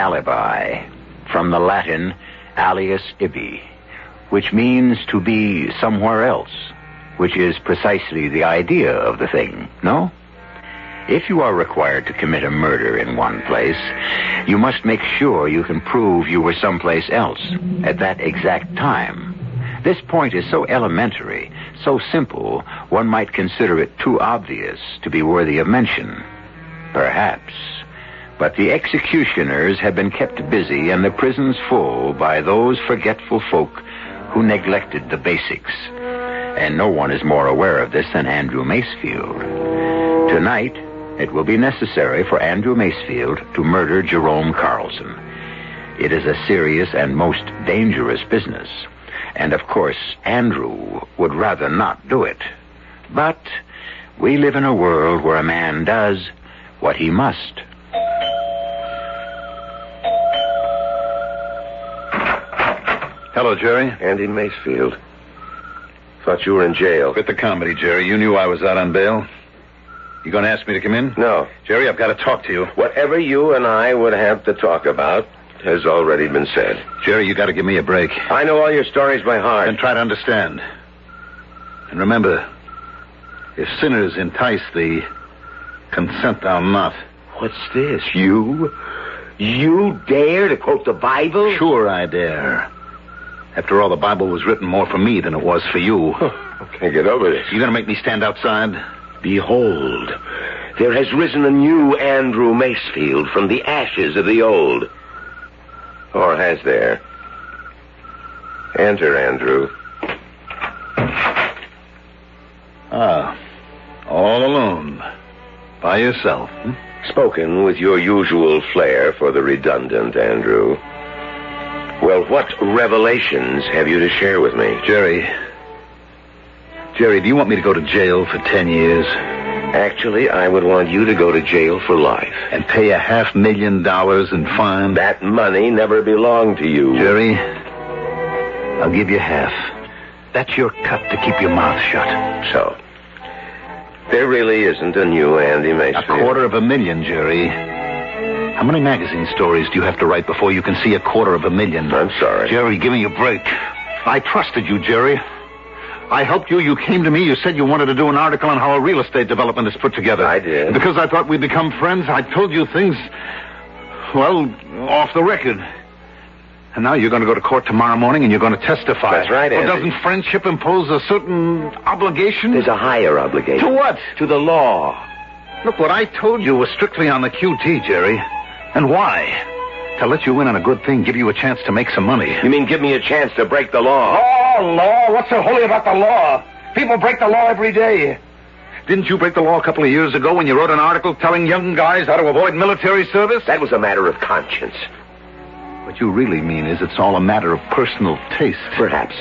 alibi, from the Latin alias ibi, which means to be somewhere else, which is precisely the idea of the thing, no? If you are required to commit a murder in one place, you must make sure you can prove you were someplace else at that exact time. This point is so elementary, so simple, one might consider it too obvious to be worthy of mention. Perhaps. But the executioners have been kept busy and the prisons full by those forgetful folk who neglected the basics. And no one is more aware of this than Andrew Macefield. Tonight, it will be necessary for Andrew Macefield to murder Jerome Carlson. It is a serious and most dangerous business. And, of course, Andrew would rather not do it. But we live in a world where a man does what he must. Hello, Jerry. Andy Macefield. Thought you were in jail. Quit the comedy, Jerry. You knew I was out on bail. You going to ask me to come in? No. Jerry, I've got to talk to you. Whatever you and I would have to talk about has already been said. Jerry, you got to give me a break. I know all your stories by heart. And try to understand. And remember, if sinners entice thee, consent thou not. What's this? You? You dare to quote the Bible? Sure I dare. After all, the Bible was written more for me than it was for you. I can't get over this. You gonna make me stand outside? Behold, there has risen a new Andrew Macefield from the ashes of the old. Or has there? Enter, Andrew. Ah, all alone. By yourself. Spoken with your usual flair for the redundant, Andrew. Well, what revelations have you to share with me? Jerry, do you want me to go to jail for 10 years? Actually, I would want you to go to jail for life. And pay $500,000 in fine? That money never belonged to you. Jerry, I'll give you half. That's your cut to keep your mouth shut. So, there really isn't a new Andy Macefield. $250,000, Jerry. How many magazine stories do you have to write before you can see $250,000? I'm sorry. Jerry, give me a break. I trusted you, Jerry. I helped you. You came to me. You said you wanted to do an article on how a real estate development is put together. I did. And because I thought we'd become friends, I told you things, well, off the record. And now you're going to go to court tomorrow morning and you're going to testify. That's right, Andy. Well, doesn't friendship impose a certain obligation? There's a higher obligation. To what? To the law. Look, what I told you was strictly on the QT, Jerry. And why? To let you in on a good thing, give you a chance to make some money. You mean give me a chance to break the law? Oh, law? What's so holy about the law? People break the law every day. Didn't you break the law a couple of years ago when you wrote an article telling young guys how to avoid military service? That was a matter of conscience. What you really mean is it's all a matter of personal taste. Perhaps.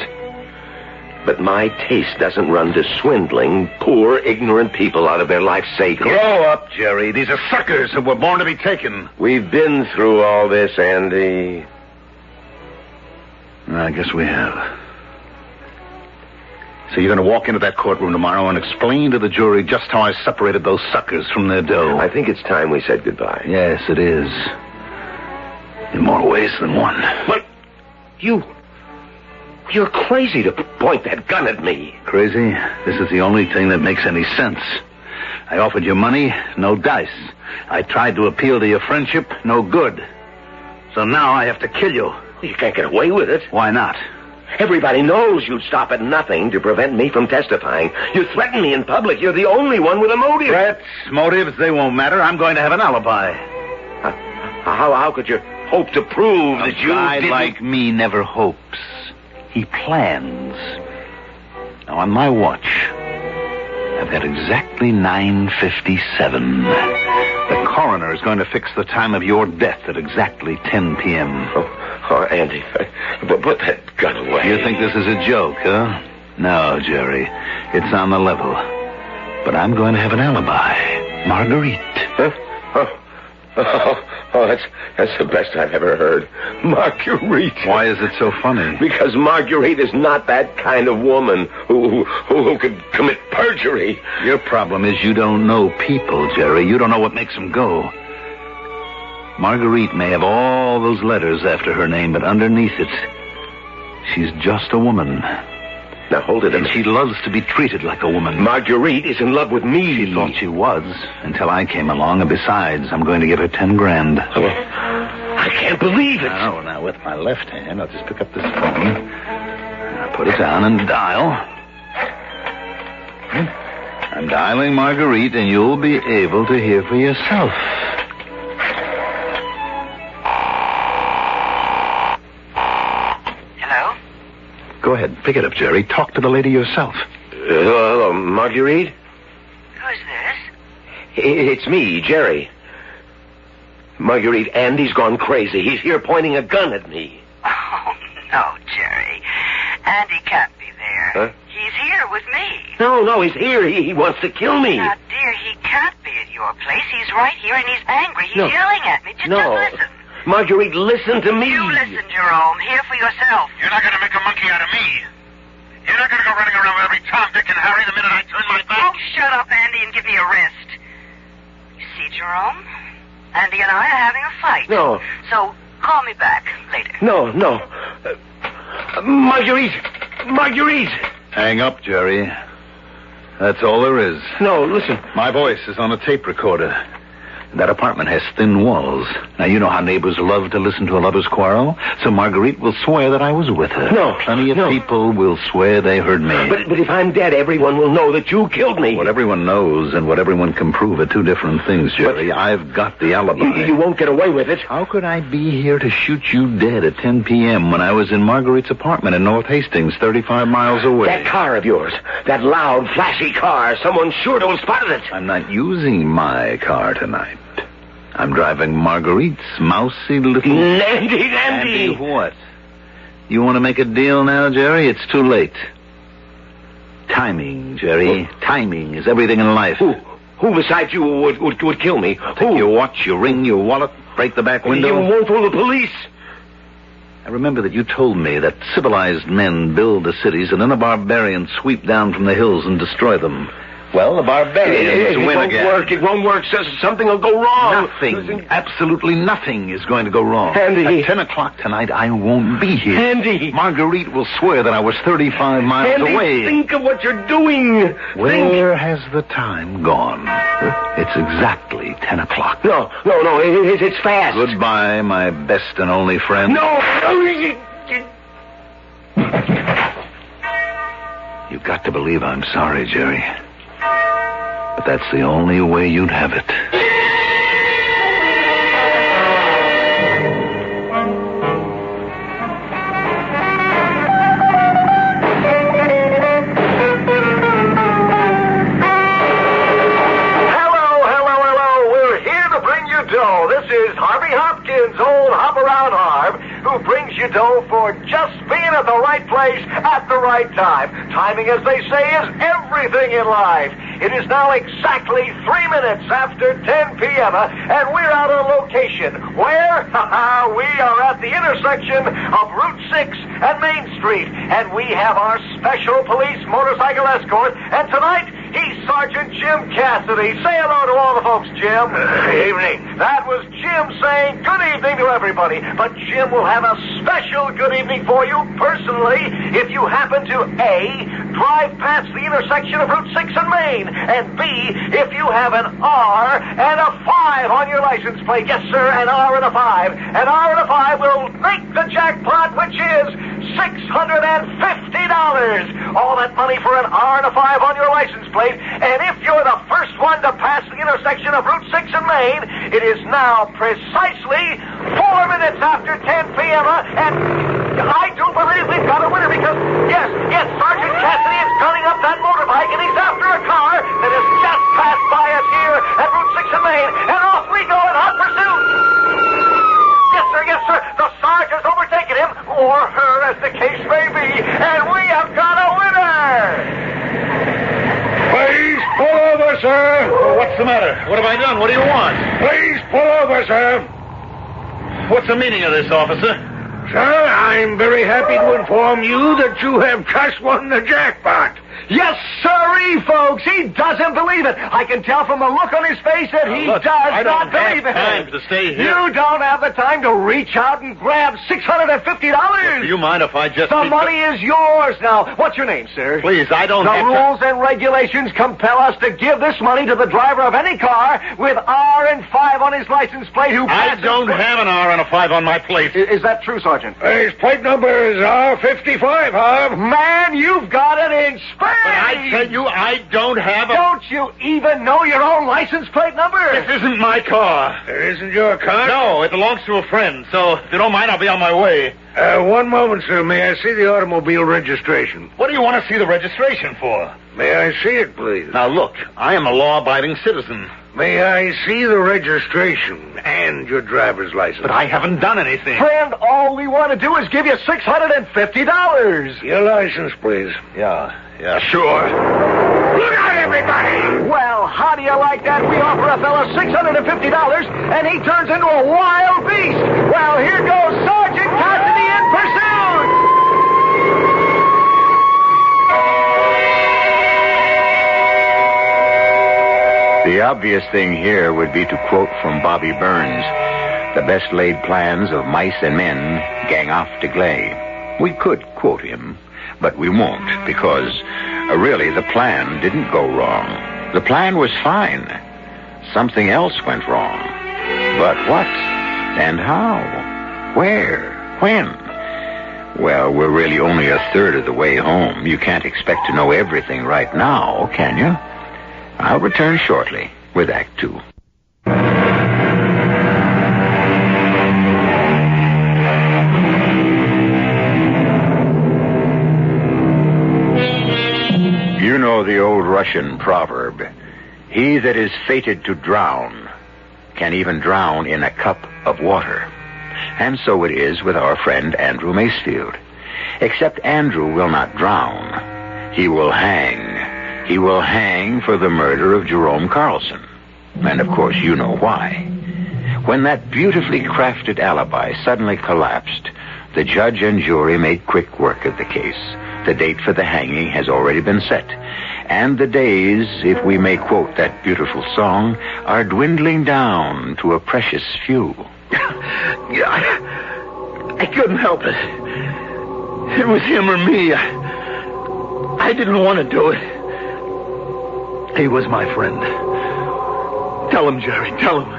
But my taste doesn't run to swindling poor, ignorant people out of their life's savings. Grow up, Jerry. These are suckers who were born to be taken. We've been through all this, Andy. I guess we have. So you're going to walk into that courtroom tomorrow and explain to the jury just how I separated those suckers from their dough. I think it's time we said goodbye. Yes, it is. In more ways than one. But you're crazy to point that gun at me. Crazy? This is the only thing that makes any sense. I offered you money, no dice. I tried to appeal to your friendship, no good. So now I have to kill you. You can't get away with it. Why not? Everybody knows you'd stop at nothing to prevent me from testifying. You threaten me in public. You're the only one with a motive. Threats, motives, they won't matter. I'm going to have an alibi. How could you hope to prove that you didn't... A guy like me never hopes. He plans. Now, on my watch, I've got exactly 9:57. The coroner is going to fix the time of your death at exactly 10 p.m. Oh, Andy, put that gun away. You think this is a joke, huh? No, Jerry. It's on the level. But I'm going to have an alibi. Marguerite. Huh? Oh, that's the best I've ever heard. Marguerite. Why is it so funny? Because Marguerite is not that kind of woman who could commit perjury. Your problem is you don't know people, Jerry. You don't know what makes them go. Marguerite may have all those letters after her name, but underneath it, she's just a woman. Now, hold it a minute. She loves to be treated like a woman. Marguerite is in love with me. She thought she was, until I came along, and besides, I'm going to give her 10 grand. Oh, I can't believe it. Now, with my left hand, I'll just pick up this phone. I'll put it down and dial. I'm dialing Marguerite, and you'll be able to hear for yourself. Go ahead. Pick it up, Jerry. Talk to the lady yourself. Hello, Marguerite? Who's this? It's me, Jerry. Marguerite, Andy's gone crazy. He's here pointing a gun at me. Oh, no, Jerry. Andy can't be there. Huh? He's here with me. No, he's here. He wants to kill me. Now, dear, he can't be at your place. He's right here, and he's angry. He's No. yelling at me. Just listen. Marguerite, listen to me. You listen, Jerome. Hear for yourself. You're not going to make a monkey out of me. You're not going to go running around with every Tom, Dick, and Harry the minute I turn my back. Oh, shut up, Andy, and give me a wrist. You see, Jerome? Andy and I are having a fight. No. So, call me back later. No. Marguerite! Hang up, Jerry. That's all there is. No, listen. My voice is on a tape recorder. That apartment has thin walls. Now, you know how neighbors love to listen to a lover's quarrel, so Marguerite will swear that I was with her. No. Plenty of people will swear they heard me. But if I'm dead, everyone will know that you killed me. What everyone knows and what everyone can prove are two different things, Jerry. I've got the alibi. You won't get away with it. How could I be here to shoot you dead at 10 p.m. when I was in Marguerite's apartment in North Hastings, 35 miles away? That car of yours, that loud, flashy car, someone sure to have spotted it. I'm not using my car tonight. I'm driving Marguerite's mousy little... Andy! What? You want to make a deal now, Jerry? It's too late. Timing, Jerry. What? Timing is everything in life. Who besides you would kill me? Take your watch, your ring, your wallet, break the back window. You won't fool the police. I remember that you told me that civilized men build the cities and then the barbarians sweep down from the hills and destroy them. Well, the barbarians win again. It won't work. Something will go wrong. Nothing. Absolutely nothing is going to go wrong. Andy. At 10 o'clock tonight, I won't be here. Andy. Marguerite will swear that I was 35 miles away. Think of what you're doing. Where has the time gone? It's exactly 10 o'clock. No. It's fast. Goodbye, my best and only friend. No. You've got to believe I'm sorry, Jerry. But that's the only way you'd have it. Hello. We're here to bring you dough. This is Harvey Hopkins, old Hop Around Harv, who brings you dough for just being at the right place at the right time. Timing, as they say, is everything in life. It is now exactly 3 minutes after 10 p.m., and we're out on location. Where? We are at the intersection of Route 6 and Main Street, and we have our special police motorcycle escort, and tonight, he's Sergeant Jim Cassidy. Say hello to all the folks, Jim. Good evening. That was Jim saying good evening to everybody, but Jim will have a special good evening for you personally if you happen to A, drive past the intersection of Route 6 and Main, and B, if you have an R and a 5 on your license plate. Yes, sir, an R and a 5. An R and a 5 will make the jackpot, which is $650. All that money for an R and a 5 on your license plate. And if you're the first one to pass the intersection of Route 6 and Main, it is now precisely 4 minutes after 10 p.m. And I do believe we've got a winner because, yes, Sergeant Cassidy is gunning up that motorbike and he's after a car that has just passed by us here at Route 6 and Main. And off we go in hot pursuit. Yes, sir. The sergeant's overtaken him, or her, as the case may be, and we have got a winner! Please pull over, sir. What's the matter? What have I done? What do you want? Please pull over, sir. What's the meaning of this, officer? Sir, I'm very happy to inform you that you have just won the jackpot. Yes, sirree, folks. He doesn't believe it. I can tell from the look on his face that he does not believe it. I don't have time to stay here. You don't have the time to reach out and grab $650. Do you mind if I just... The money is yours now. What's your name, sir? Please, I don't have The rules and regulations compel us to give this money to the driver of any car with R and 5 on his license plate who I passes... don't have an R and a 5 on my plate. Is that true, Sergeant? His plate number is R55, Harv. Man, you've got it in spades! But I tell you, I don't have a... Don't you even know your own license plate number? This isn't my car. It isn't your car? No, it belongs to a friend. So, if you don't mind, I'll be on my way. One moment, sir. May I see the automobile registration? What do you want to see the registration for? May I see it, please? Now, look, I am a law-abiding citizen. May I see the registration and your driver's license? But I haven't done anything. Friend, all we want to do is give you $650. Your license, please. Yeah, sure. Look out, everybody! Well, how do you like that? We offer a fella $650, and he turns into a wild beast. Well, here goes Sergeant Cassidy in pursuit. The obvious thing here would be to quote from Bobby Burns, "The best laid plans of mice and men gang off to gley." We could quote him, but we won't, because really the plan didn't go wrong. The plan was fine. Something else went wrong. But what? And how? Where? When? Well, we're really only a third of the way home. You can't expect to know everything right now, can you? I'll return shortly with Act 2. You know the old Russian proverb, "He that is fated to drown can even drown in a cup of water." And so it is with our friend Andrew Macefield. Except Andrew will not drown. He will hang. He will hang for the murder of Jerome Carlson. And of course you know why. When that beautifully crafted alibi suddenly collapsed, the judge and jury made quick work of the case. The date for the hanging has already been set. And the days, if we may quote that beautiful song, are dwindling down to a precious few. I couldn't help it. It was him or me. I didn't want to do it. He was my friend. Tell him, Jerry, tell him.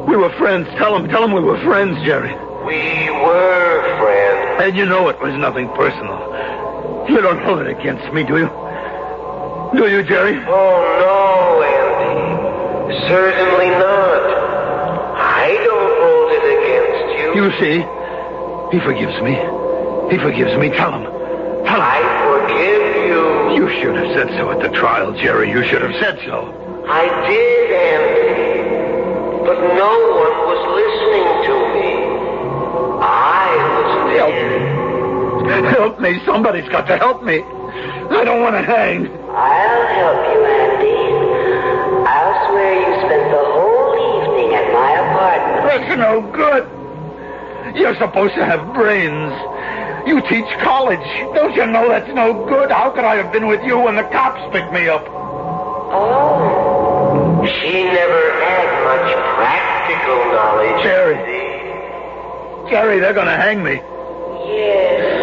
We were friends. Tell him we were friends, Jerry. We were friends. And you know it was nothing personal. You don't hold it against me, do you? Do you, Jerry? Oh, no, Andy. Certainly not. I don't hold it against you. You see, he forgives me. He forgives me. Tell him. Tell him. I forgive you. You should have said so at the trial, Jerry. You should have said so. I did, Andy. But no one was listening to me. I was dead. Help me. Somebody's got to help me. I don't want to hang. I'll help you, Andy. I'll swear you spent the whole evening at my apartment. That's no good. You're supposed to have brains. You teach college. Don't you know that's no good? How could I have been with you when the cops picked me up? Oh. She never had much practical knowledge. Jerry, they're going to hang me. Yes.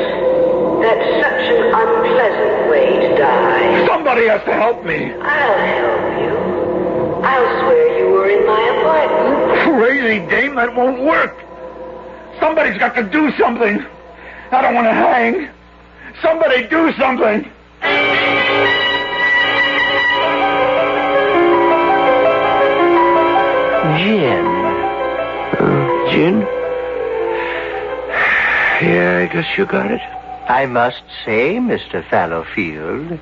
That's such an unpleasant way to die. Somebody has to help me. I'll help you. I'll swear you were in my apartment. Crazy dame, that won't work. Somebody's got to do something. I don't want to hang. Somebody do something. Gin? Yeah, I guess you got it. I must say, Mr. Fallowfield,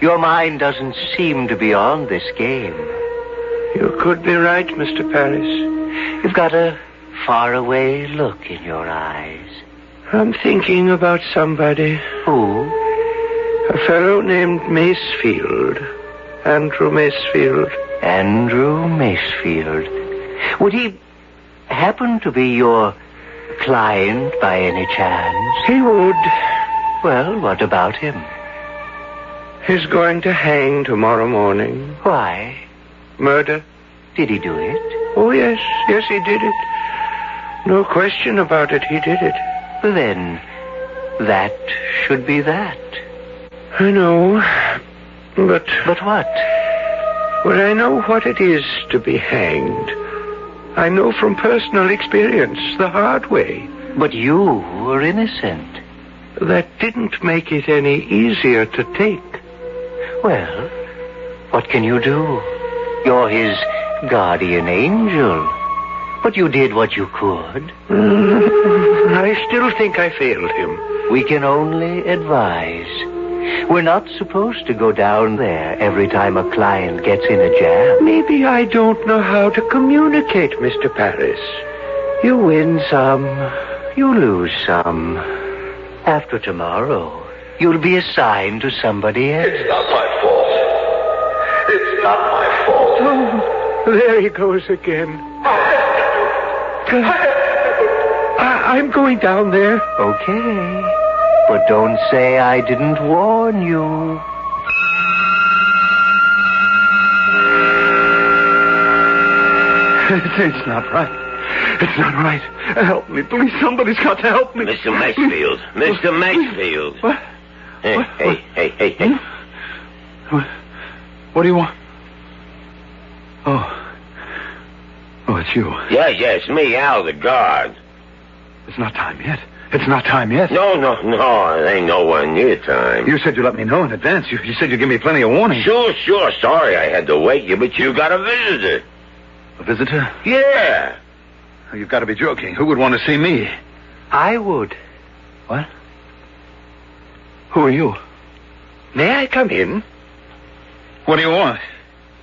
your mind doesn't seem to be on this game. You could be right, Mr. Paris. You've got a faraway look in your eyes. I'm thinking about somebody. Who? A fellow named Macefield. Andrew Macefield. Andrew Macefield. Would he happen to be your client by any chance? He would. Well, what about him? He's going to hang tomorrow morning. Why? Murder. Did he do it? Oh, yes. Yes, he did it. No question about it, he did it. Then that should be that. I know, but... But what? Well, I know what it is to be hanged. I know from personal experience, the hard way. But you were innocent. That didn't make it any easier to take. Well, what can you do? You're his guardian angel. But you did what you could. I still think I failed him. We can only advise. We're not supposed to go down there every time a client gets in a jam. Maybe I don't know how to communicate, Mr. Paris. You win some, you lose some. After tomorrow, you'll be assigned to somebody else. It's not my fault. It's not my fault. Oh, there he goes again. I'm going down there. Okay. But don't say I didn't warn you. It's not right. It's not right. Help me, please. Somebody's got to help me. Mr. Maxfield. Mr. Maxfield. What? Hey. What do you want? Oh, it's you. Yes, me, Al, the guard. It's not time yet. It's not time yet. No, it ain't nowhere near time. You said you'd let me know in advance. You said you'd give me plenty of warning. Sure. Sorry I had to wake you, but you got a visitor. A visitor? Yeah. Oh, you've got to be joking. Who would want to see me? I would. What? Who are you? May I come in? What do you want?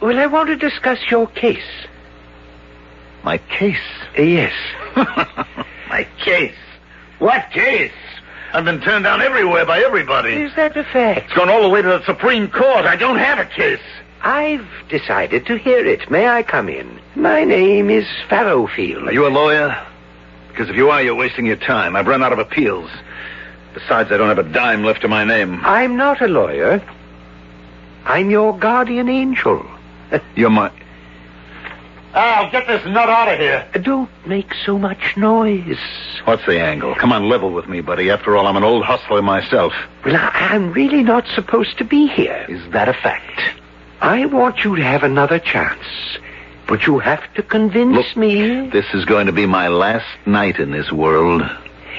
Well, I want to discuss your case. My case? Yes. My case? What case? I've been turned down everywhere by everybody. Is that a fact? It's gone all the way to the Supreme Court. I don't have a case. I've decided to hear it. May I come in? My name is Fallowfield. Are you a lawyer? Because if you are, you're wasting your time. I've run out of appeals. Besides, I don't have a dime left to my name. I'm not a lawyer. I'm your guardian angel. You're my... Al, get this nut out of here. Don't make so much noise. What's the angle? Come on, level with me, buddy. After all, I'm an old hustler myself. Well, I'm really not supposed to be here. Is that a fact? I want you to have another chance. But you have to convince me. This is going to be my last night in this world.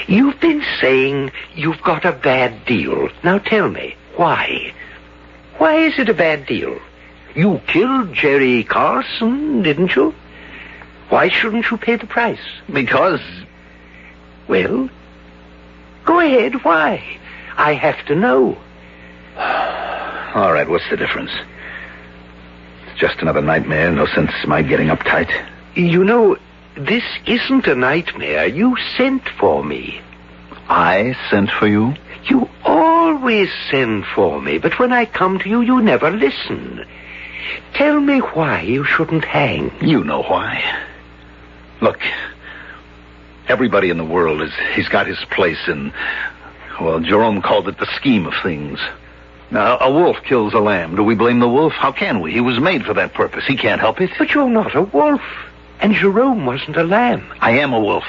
You've been saying you've got a bad deal. Now tell me, why? Why is it a bad deal? You killed Jerry Carson, didn't you? Why shouldn't you pay the price? Because... Well, go ahead, why? I have to know. All right, what's the difference? It's just another nightmare. No sense my getting uptight. You know, this isn't a nightmare. You sent for me. I sent for you? You always send for me, but when I come to you, you never listen. Tell me why you shouldn't hang. You know why. Look, everybody in the world he's got his place in, well, Jerome called it the scheme of things. Now, a wolf kills a lamb. Do we blame the wolf? How can we? He was made for that purpose. He can't help it. But you're not a wolf. And Jerome wasn't a lamb. I am a wolf.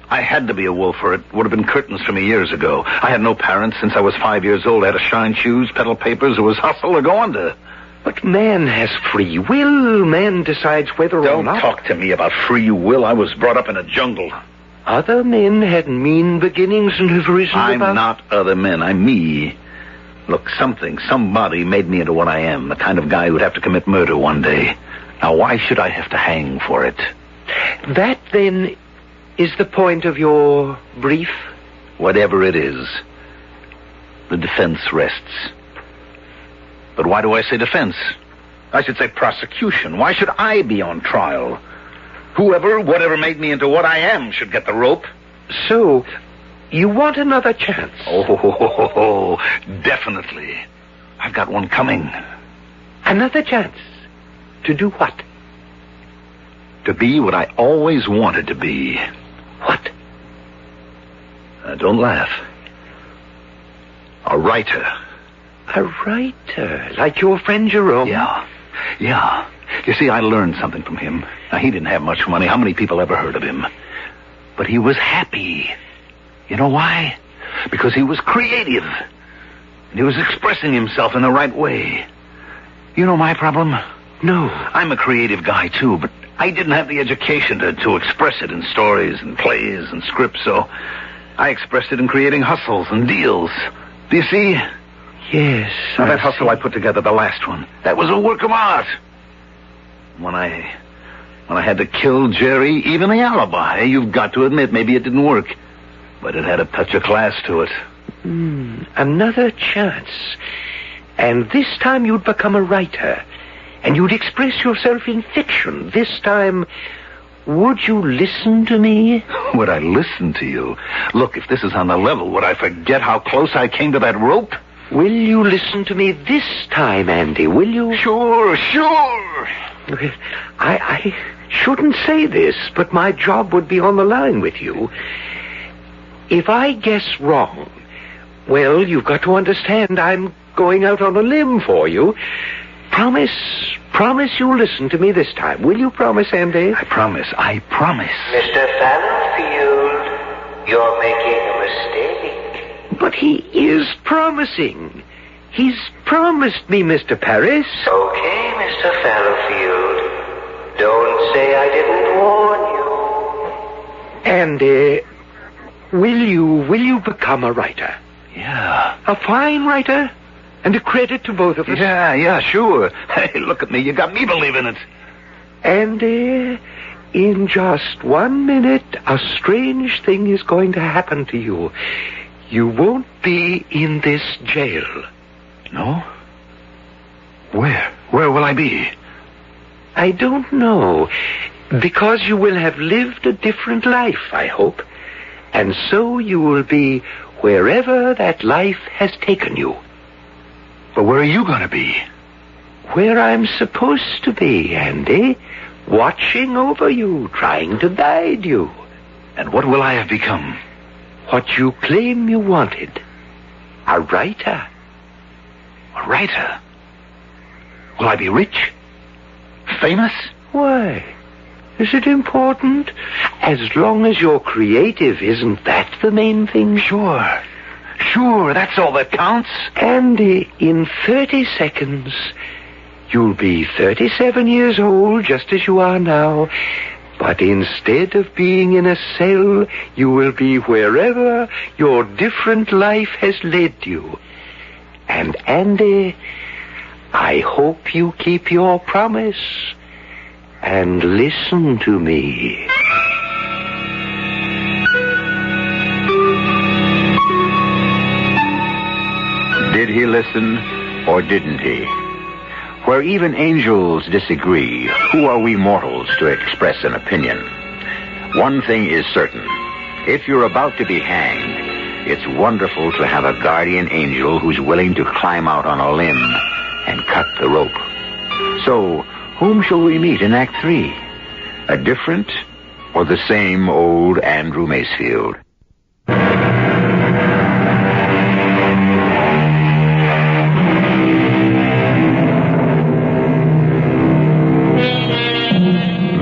I had to be a wolf, or it would have been curtains for me years ago. I had no parents since I was 5 years old. I had to shine shoes, peddle papers. It was hustle or go under. But man has free will. Man decides whether or not... Don't talk to me about free will. I was brought up in a jungle. Other men had mean beginnings and have risen I'm above... not other men. I'm me. Look, somebody made me into what I am, the kind of guy who'd have to commit murder one day. Now, why should I have to hang for it? That, then, is the point of your brief? Whatever it is, the defense rests. But why do I say defense? I should say prosecution. Why should I be on trial? Whatever made me into what I am should get the rope. So, you want another chance? Oh, definitely. I've got one coming. Another chance? To do what? To be what I always wanted to be. What? Don't laugh. A writer. A writer, like your friend Jerome? Yeah. You see, I learned something from him. Now, he didn't have much money. How many people ever heard of him? But he was happy. You know why? Because he was creative. And he was expressing himself in the right way. You know my problem? No. I'm a creative guy, too, but I didn't have the education to express it in stories and plays and scripts, so I expressed it in creating hustles and deals. Do you see? Yes. Now, that hustle I put together, the last one, that was a work of art. When I had to kill Jerry, even the alibi, you've got to admit, maybe it didn't work. But it had a touch of class to it. Another chance. And this time you'd become a writer. And you'd express yourself in fiction. This time, would you listen to me? Would I listen to you? Look, if this is on the level, would I forget how close I came to that rope? Will you listen to me this time, Andy? Will you? Sure. I shouldn't say this, but my job would be on the line with you. If I guess wrong, well, you've got to understand I'm going out on a limb for you. Promise you'll listen to me this time. Will you promise, Andy? I promise. Mr. Fallowfield, you're making a mistake. But he is promising. He's promised me, Mr. Paris. Okay, Mr. Fallowfield. Don't say I didn't warn you. Andy, will you become a writer? Yeah. A fine writer? And a credit to both of us. Yeah, sure. Hey, look at me. You got me believing it. Andy, in just 1 minute, a strange thing is going to happen to you. You won't be in this jail. No? Where? Where will I be? I don't know. Because you will have lived a different life, I hope. And so you will be wherever that life has taken you. But where are you going to be? Where I'm supposed to be, Andy. Watching over you, trying to guide you. And what will I have become? What you claim you wanted. A writer. A writer? Will I be rich? Famous? Why? Is it important? As long as you're creative, isn't that the main thing? Sure, that's all that counts. Andy, in 30 seconds, you'll be 37 years old, just as you are now. But instead of being in a cell, you will be wherever your different life has led you. And Andy, I hope you keep your promise and listen to me. Did he listen, or didn't he? Where even angels disagree, who are we mortals to express an opinion? One thing is certain. If you're about to be hanged, it's wonderful to have a guardian angel who's willing to climb out on a limb and cut the rope. So, whom shall we meet in Act 3? A different or the same old Andrew Macefield?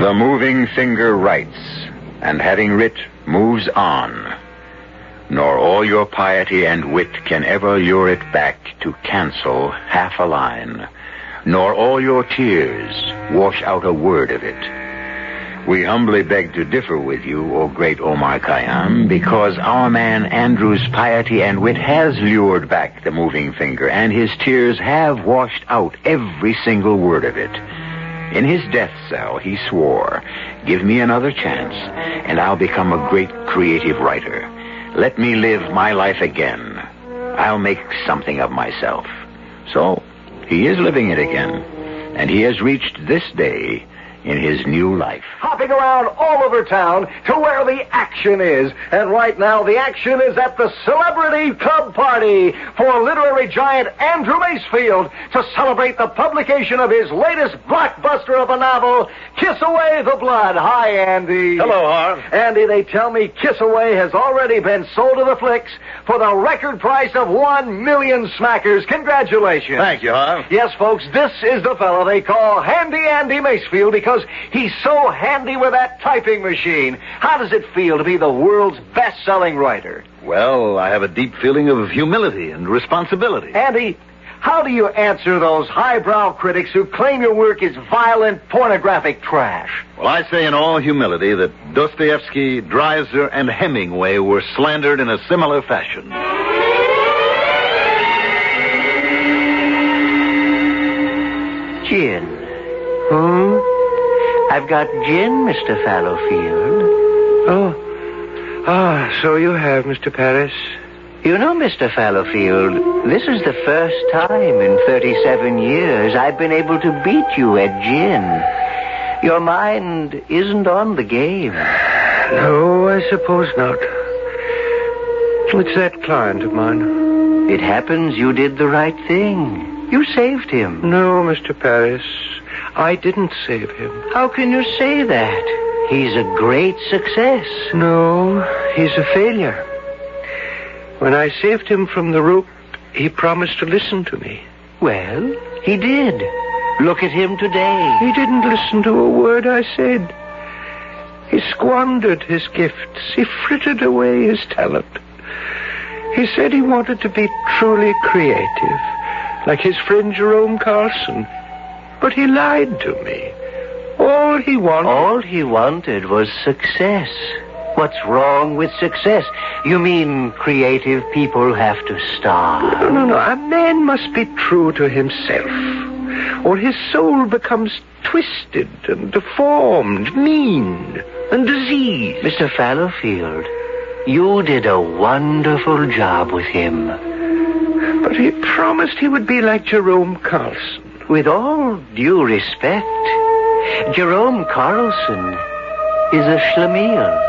The moving finger writes, and having writ, moves on. Nor all your piety and wit can ever lure it back to cancel half a line, nor all your tears wash out a word of it. We humbly beg to differ with you, O great Omar Khayyam, because our man Andrew's piety and wit has lured back the moving finger, and his tears have washed out every single word of it. In his death cell, he swore, "Give me another chance, and I'll become a great creative writer. Let me live my life again. I'll make something of myself." So, he is living it again, and he has reached this day in his new life. Hopping around all over town to where the action is. And right now, the action is at the Celebrity Club Party for literary giant Andrew Macefield to celebrate the publication of his latest blockbuster of a novel, Kiss Away the Blood. Hi, Andy. Hello, Harv. Andy, they tell me Kiss Away has already been sold to the flicks for the record price of 1 million smackers. Congratulations. Thank you, Harv. Yes, folks, this is the fellow they call Handy Andy Macefield because he's so handy with that typing machine. How does it feel to be the world's best-selling writer? Well, I have a deep feeling of humility and responsibility. Andy, how do you answer those highbrow critics who claim your work is violent, pornographic trash? Well, I say in all humility that Dostoevsky, Dreiser, and Hemingway were slandered in a similar fashion. Gin. I've got gin, Mr. Fallowfield. So you have, Mr. Paris. You know, Mr. Fallowfield, this is the first time in 37 years I've been able to beat you at gin. Your mind isn't on the game. No, I suppose not. It's that client of mine. It happens you did the right thing. You saved him. No, Mr. Paris. I didn't save him. How can you say that? He's a great success. No, he's a failure. When I saved him from the rope, he promised to listen to me. Well, he did. Look at him today. He didn't listen to a word I said. He squandered his gifts. He frittered away his talent. He said he wanted to be truly creative, like his friend Jerome Carlson. But he lied to me. All he wanted was success. What's wrong with success? You mean creative people have to starve? No. A man must be true to himself, or his soul becomes twisted and deformed, mean and diseased. Mr. Fallowfield, you did a wonderful job with him. But he promised he would be like Jerome Carlson. With all due respect, Jerome Carlson is a schlemiel.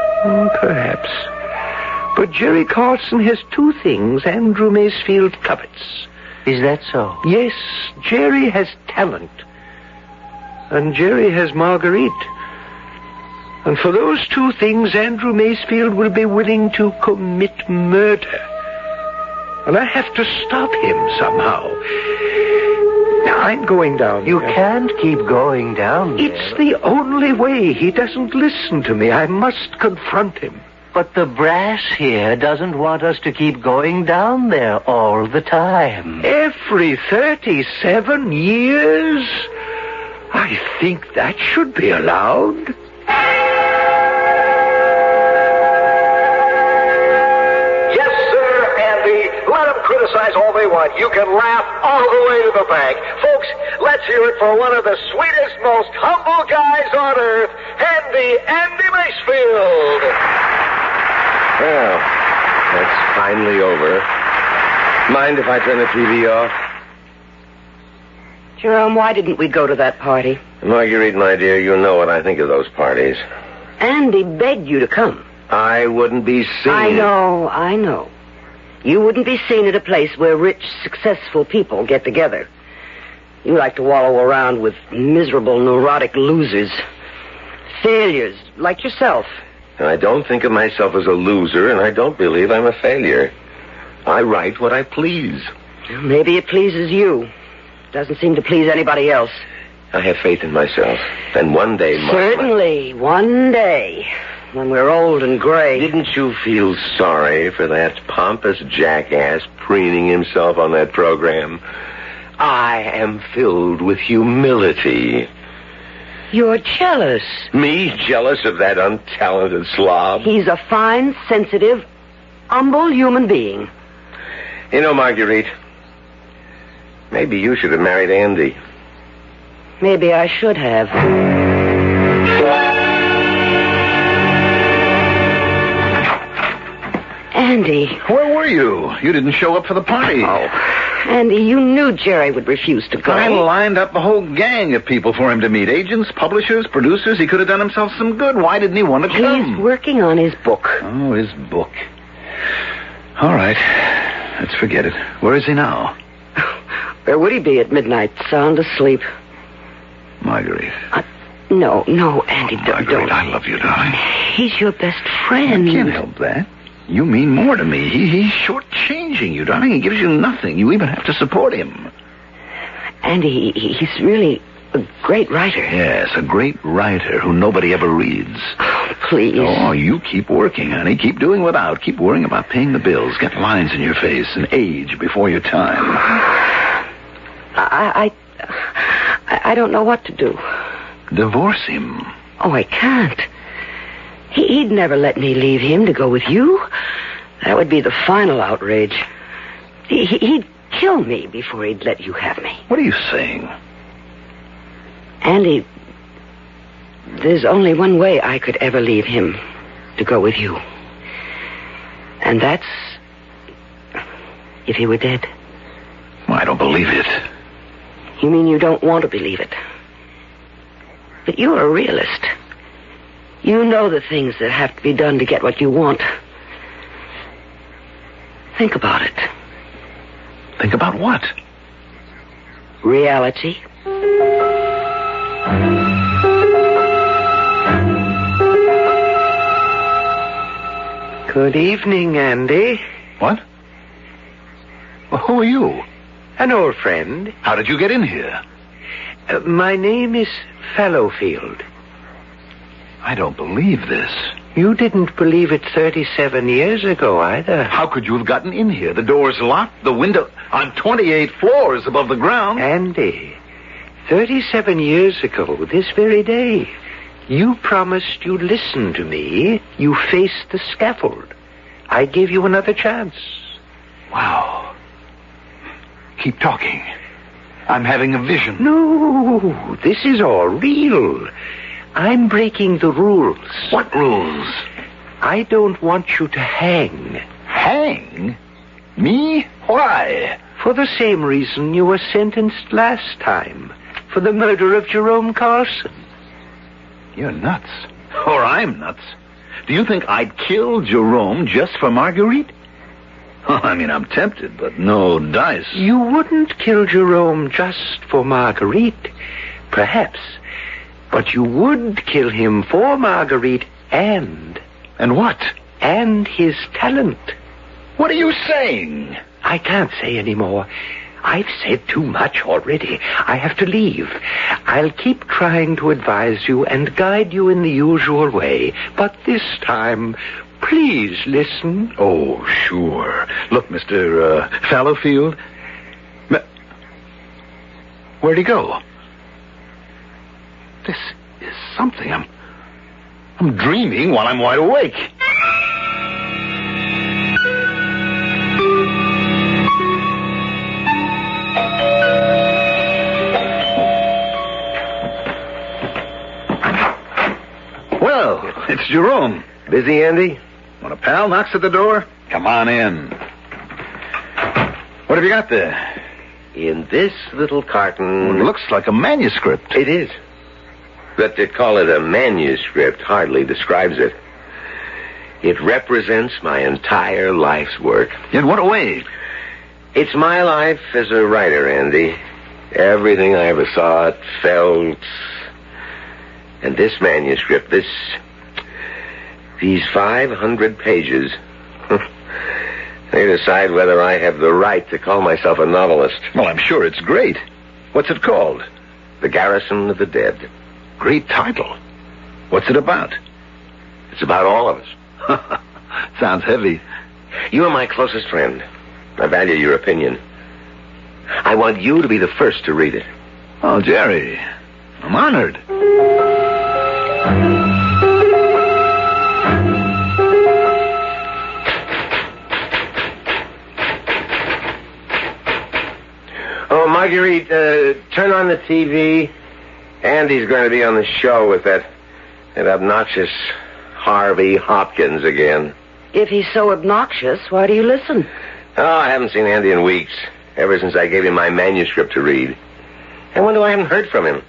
Perhaps. But Jerry Carlson has two things Andrew Macefield covets. Is that so? Yes, Jerry has talent. And Jerry has Marguerite. And for those two things, Andrew Macefield will be willing to commit murder. And I have to stop him somehow. Now, I'm going down. You can't keep going down there. It's the only way. He doesn't listen to me. I must confront him. But the brass here doesn't want us to keep going down there all the time. Every 37 years? I think that should be allowed. Criticize all they want. You can laugh all the way to the bank. Folks, let's hear it for one of the sweetest, most humble guys on earth, Handy Andy Macefield. Well, that's finally over. Mind if I turn the TV off? Jerome, why didn't we go to that party? Marguerite, my dear, you know what I think of those parties. Andy begged you to come. I wouldn't be seen. I know. You wouldn't be seen at a place where rich, successful people get together. You like to wallow around with miserable, neurotic losers. Failures, like yourself. And I don't think of myself as a loser, and I don't believe I'm a failure. I write what I please. Maybe it pleases you. Doesn't seem to please anybody else. I have faith in myself. And one day... Certainly, one day... when we're old and gray. Didn't you feel sorry for that pompous jackass preening himself on that program? I am filled with humility. You're jealous. Me jealous of that untalented slob? He's a fine, sensitive, humble human being. You know, Marguerite, maybe you should have married Andy. Maybe I should have. Andy. Where were you? You didn't show up for the party. Oh, Andy, you knew Jerry would refuse to go. I lined up a whole gang of people for him to meet. Agents, publishers, producers. He could have done himself some good. Why didn't he want to come? He's working on his book. Oh, his book. All right. Let's forget it. Where is he now? Where would he be at midnight? Sound asleep. Marguerite. No, Andy, Marguerite, don't. I love you, darling. He's your best friend. I can't help that. You mean more to me. He's shortchanging you, darling. He gives you nothing. You even have to support him. Andy, he's really a great writer. Yes, a great writer who nobody ever reads. Oh, please. Oh, you keep working, honey. Keep doing without. Keep worrying about paying the bills. Get lines in your face and age before your time. I don't know what to do. Divorce him. Oh, I can't. He'd never let me leave him to go with you. That would be the final outrage. He'd kill me before he'd let you have me. What are you saying? Andy, there's only one way I could ever leave him to go with you. And that's if he were dead. Well, I don't believe it. You mean you don't want to believe it? But you're a realist. You know the things that have to be done to get what you want. Think about it. Think about what? Reality. Good evening, Andy. What? Well, who are you? An old friend. How did you get in here? My name is Fallowfield. I don't believe this. You didn't believe it 37 years ago, either. How could you have gotten in here? The door's locked, the window... I'm 28 floors above the ground. Andy, 37 years ago, this very day, you promised you'd listen to me. You faced the scaffold. I gave you another chance. Wow. Keep talking. I'm having a vision. No, this is all real. I'm breaking the rules. What rules? I don't want you to hang. Hang? Me? Why? For the same reason you were sentenced last time. For the murder of Jerome Carson. You're nuts. Or I'm nuts. Do you think I'd kill Jerome just for Marguerite? I mean, I'm tempted, but no dice. You wouldn't kill Jerome just for Marguerite. Perhaps. But you would kill him for Marguerite and... And what? And his talent. What are you saying? I can't say any more. I've said too much already. I have to leave. I'll keep trying to advise you and guide you in the usual way. But this time, please listen. Oh, sure. Look, Mr. Fallowfield. Where'd he go? This is something. I'm dreaming while I'm wide awake. Well, it's Jerome. Busy, Andy? When a pal knocks at the door, come on in. What have you got there? In this little carton... Well, it looks like a manuscript. It is. But to call it a manuscript hardly describes it. It represents my entire life's work. In what way? It's my life as a writer, Andy. Everything I ever thought, felt... And this manuscript, these 500 pages... They decide whether I have the right to call myself a novelist. Well, I'm sure it's great. What's it called? The Garrison of the Dead. Great title. What's it about? It's about all of us. Sounds heavy. You are my closest friend. I value your opinion. I want you to be the first to read it. Oh, Jerry, I'm honored. Oh, Marguerite, turn on the TV. Andy's going to be on the show with that obnoxious Harvey Hopkins again. If he's so obnoxious, why do you listen? Oh, I haven't seen Andy in weeks. Ever since I gave him my manuscript to read. I wonder why I haven't heard from him.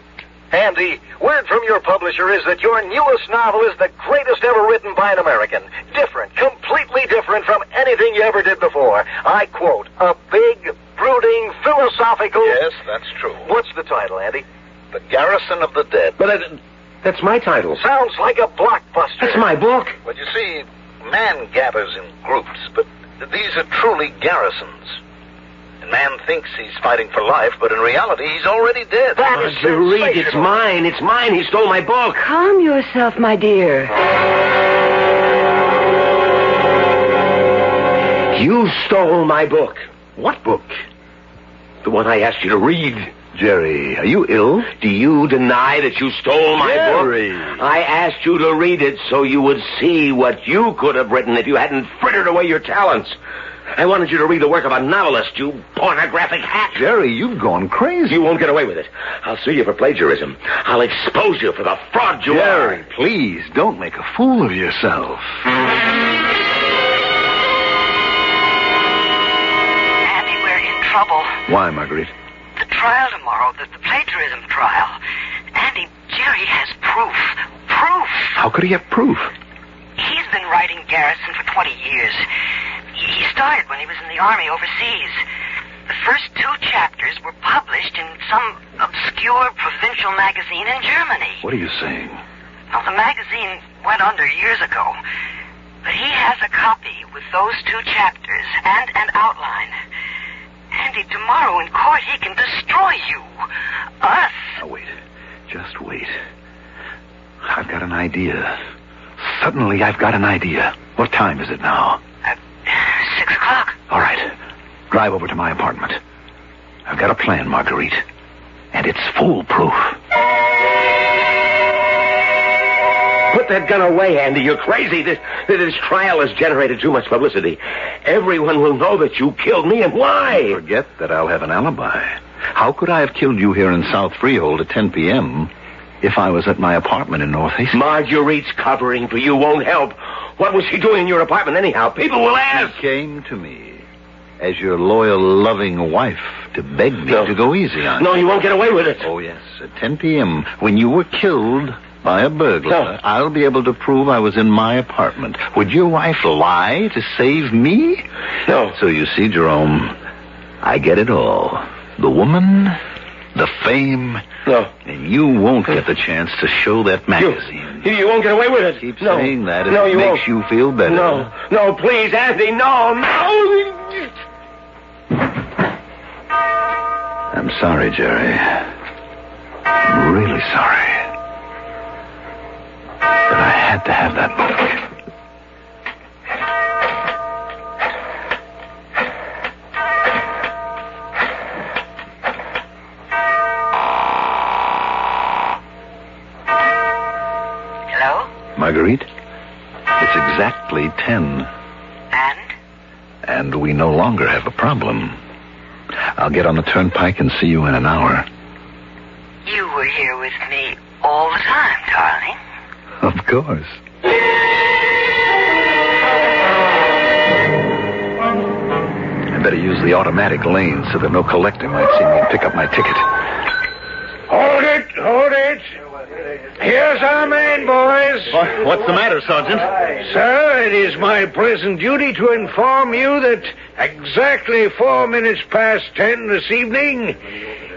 Andy, word from your publisher is that your newest novel is the greatest ever written by an American. Different, completely different from anything you ever did before. I quote, a big, brooding, philosophical... Yes, that's true. What's the title, Andy? The Garrison of the Dead. But that's my title. Sounds like a blockbuster. That's my book. Well, you see, man gathers in groups, but these are truly garrisons. And man thinks he's fighting for life, but in reality, he's already dead. That is Reed, it's mine. It's mine. He stole my book. Calm yourself, my dear. You stole my book. What book? The one I asked you to read. Jerry, are you ill? Do you deny that you stole my Jerry. book? I asked you to read it so you would see what you could have written if you hadn't frittered away your talents. I wanted you to read the work of a novelist, you pornographic hack. Jerry, you've gone crazy. You won't get away with it. I'll sue you for plagiarism. I'll expose you for the fraud you are. Jerry, please, don't make a fool of yourself. Andy, we're in trouble. Why, Marguerite? The trial tomorrow, the plagiarism trial. Andy, Jerry has proof. Proof! How could he have proof? He's been writing Garrison for 20 years. He started when he was in the Army overseas. The first 2 chapters were published in some obscure provincial magazine in Germany. What are you saying? Now, the magazine went under years ago. But he has a copy with those 2 chapters and an outline. Andy, tomorrow in court he can destroy you. Us. Now, wait. Just wait. I've got an idea. Suddenly, I've got an idea. What time is it now? 6 o'clock. All right. Drive over to my apartment. I've got a plan, Marguerite. And it's foolproof. Put that gun away, Andy. You're crazy. This trial has generated too much publicity. Everyone will know that you killed me, and why? Forget that I'll have an alibi. How could I have killed you here in South Freehold at 10 p.m. if I was at my apartment in North Hastings? Marguerite's covering for you won't help. What was she doing in your apartment anyhow? People will ask. She came to me as your loyal, loving wife to beg me to go easy on you. No, you won't get away with it. Oh, yes. At 10 p.m., when you were killed by a burglar, No. I'll be able to prove I was in my apartment. Would your wife lie to save me? No. So you see, Jerome, I get it all. The woman, the fame, No. and you won't get the chance to show that magazine. You won't get away with it. Keep No. saying that if No, it you makes won't. you feel better. No, please, Andy, no. I'm sorry, Jerry. I'm really sorry. But I had to have that book. Hello? Marguerite, it's exactly 10. And we no longer have a problem. I'll get on the turnpike and see you in an hour. You were here with me all the time, darling. Of course. I better use the automatic lane so that no collector might see me and pick up my ticket. Hold it, hold it. Here's our man, boys. What's the matter, Sergeant? Sir, it is my present duty to inform you that exactly 4 minutes past 10 this evening,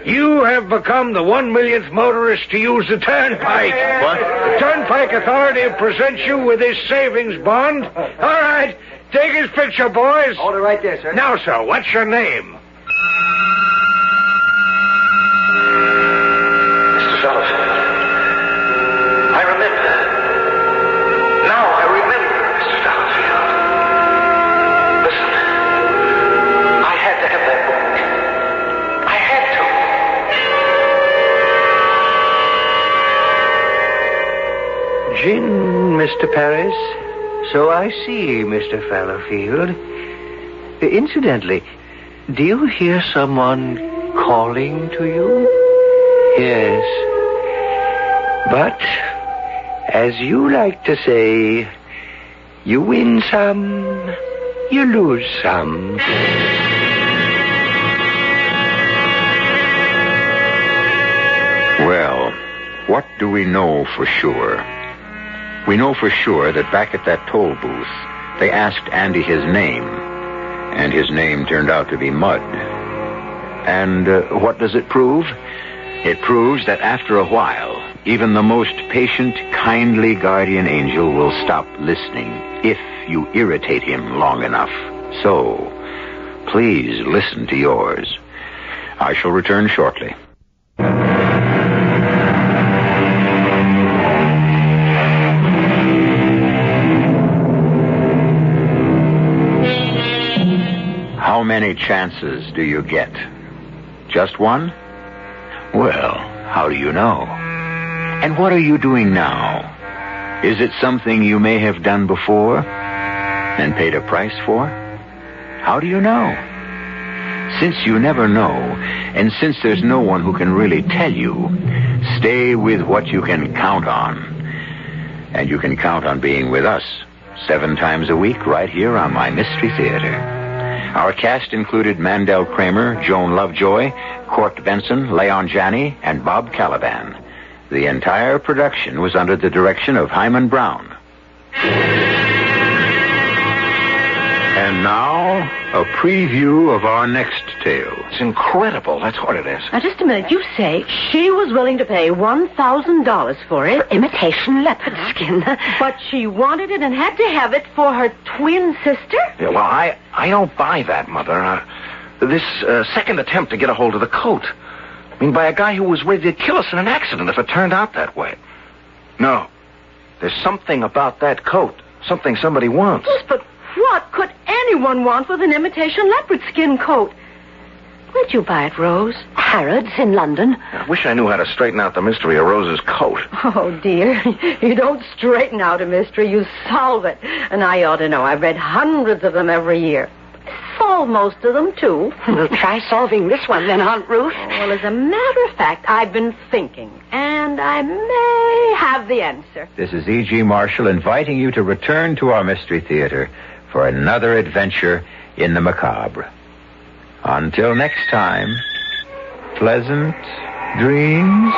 you have become the 1 millionth motorist to use the turnpike. What? The Turnpike Authority presents you with his savings bond. All right, take his picture, boys. Hold it right there, sir. Now, sir, what's your name? Mr. Fallowfield. I remember. Now I remember, Mr. Fallowfield. Listen. I had to have that book. I had to. Gin, Mr. Paris. So I see, Mr. Fallowfield. Incidentally, do you hear someone calling to you? Yes. But, as you like to say, You win some, you lose some. Well, what do we know for sure? We know for sure that back at that toll booth, they asked Andy his name, and his name turned out to be Mud. And what does it prove? It proves that after a while, even the most patient, kindly guardian angel will stop listening if you irritate him long enough. So, please listen to yours. I shall return shortly. How many chances do you get? Just one? Well, how do you know? And what are you doing now? Is it something you may have done before and paid a price for? How do you know? Since you never know, and since there's no one who can really tell you, stay with what you can count on. And you can count on being with us 7 times a week right here on my Mystery Theater. Our cast included Mandel Kramer, Joan Lovejoy, Court Benson, Leon Janney, and Bob Caliban. The entire production was under the direction of Himan Brown. And now, a preview of our next tale. It's incredible. That's what it is. Now, just a minute. You say she was willing to pay $1,000 for it. For imitation leopard skin. But she wanted it and had to have it for her twin sister? Yeah, well, I don't buy that, Mother. This second attempt to get a hold of the coat. I mean, by a guy who was ready to kill us in an accident if it turned out that way. No. There's something about that coat. Something somebody wants. Yes, but what could anyone want with an imitation leopard skin coat? Where'd you buy it, Rose? Harrods in London. I wish I knew how to straighten out the mystery of Rose's coat. Oh, dear. You don't straighten out a mystery. You solve it. And I ought to know. I've read hundreds of them every year. Solve most of them, too. We'll try solving this one then, Aunt Ruth. Well, as a matter of fact, I've been thinking, and I may have the answer. This is E.G. Marshall inviting you to return to our Mystery Theater for another adventure in the macabre. Until next time, pleasant dreams.